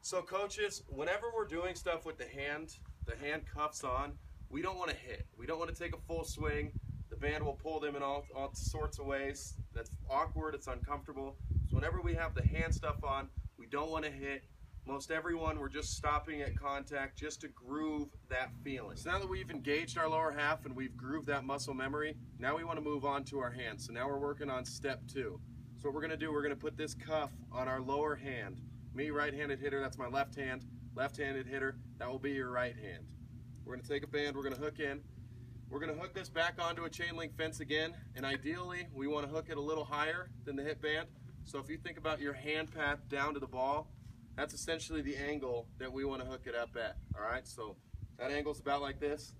So coaches, whenever we're doing stuff with the hand cuffs on, we don't want to hit. We don't want to take a full swing. The band will pull them in all sorts of ways. That's awkward, it's uncomfortable. So whenever we have the hand stuff on, we don't want to hit. Most everyone, we're just stopping at contact just to groove that feeling. So now that we've engaged our lower half and we've grooved that muscle memory, now we want to move on to our hands. So now we're working on step 2. So what we're going to do, we're going to put this cuff on our lower hand. Me, right-handed hitter, that's my left hand. Left-handed hitter, that will be your right hand. We're going to take a band, we're going to hook in. We're going to hook this back onto a chain link fence again, and ideally we want to hook it a little higher than the hip band. So if you think about your hand path down to the ball, that's essentially the angle that we want to hook it up at. Alright, so that angle's about like this.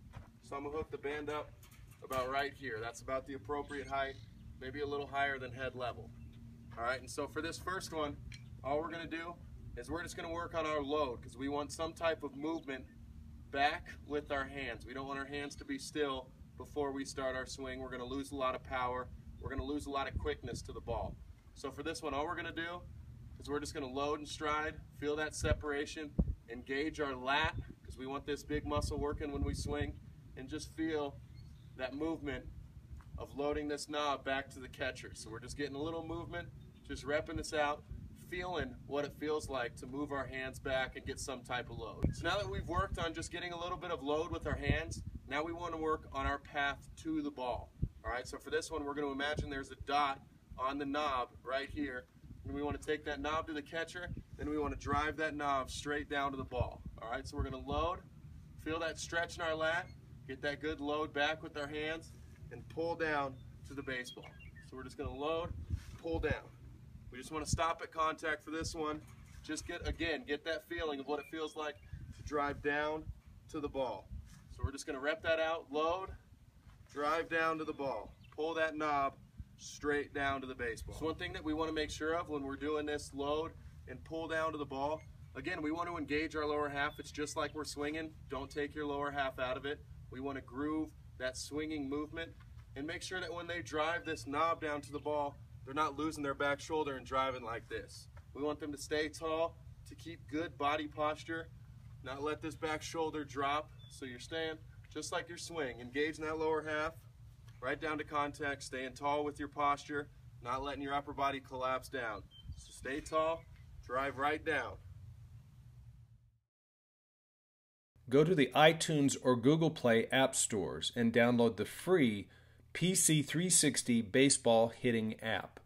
So I'm going to hook the band up about right here. That's about the appropriate height, maybe a little higher than head level. Alright, and so for this first one, all we're going to do is we're just going to work on our load, because we want some type of movement back with our hands. We don't want our hands to be still before we start our swing. We're going to lose a lot of power. We're going to lose a lot of quickness to the ball. So for this one, all we're going to do is we're just going to load and stride, feel that separation, engage our lat, because we want this big muscle working when we swing, and just feel that movement of loading this knob back to the catcher. So we're just getting a little movement, just repping this out, feeling what it feels like to move our hands back and get some type of load. So now that we've worked on just getting a little bit of load with our hands, now we want to work on our path to the ball. Alright, so for this one, we're going to imagine there's a dot on the knob right here, and we want to take that knob to the catcher, then we want to drive that knob straight down to the ball. Alright, so we're going to load, feel that stretch in our lat, get that good load back with our hands, and pull down to the baseball. So we're just going to load, pull down. We just want to stop at contact for this one. Just get that feeling of what it feels like to drive down to the ball. So we're just going to rep that out, load, drive down to the ball. Pull that knob straight down to the baseball. So one thing that we want to make sure of when we're doing this load and pull down to the ball, again, we want to engage our lower half. It's just like we're swinging. Don't take your lower half out of it. We want to groove that swinging movement and make sure that when they drive this knob down to the ball, they're not losing their back shoulder and driving like this. We want them to stay tall, to keep good body posture, not let this back shoulder drop. So you're staying just like your swing, engaging that lower half, right down to contact, staying tall with your posture, not letting your upper body collapse down. So stay tall, drive right down. Go to the iTunes or Google Play app stores and download the free PC360 baseball hitting app.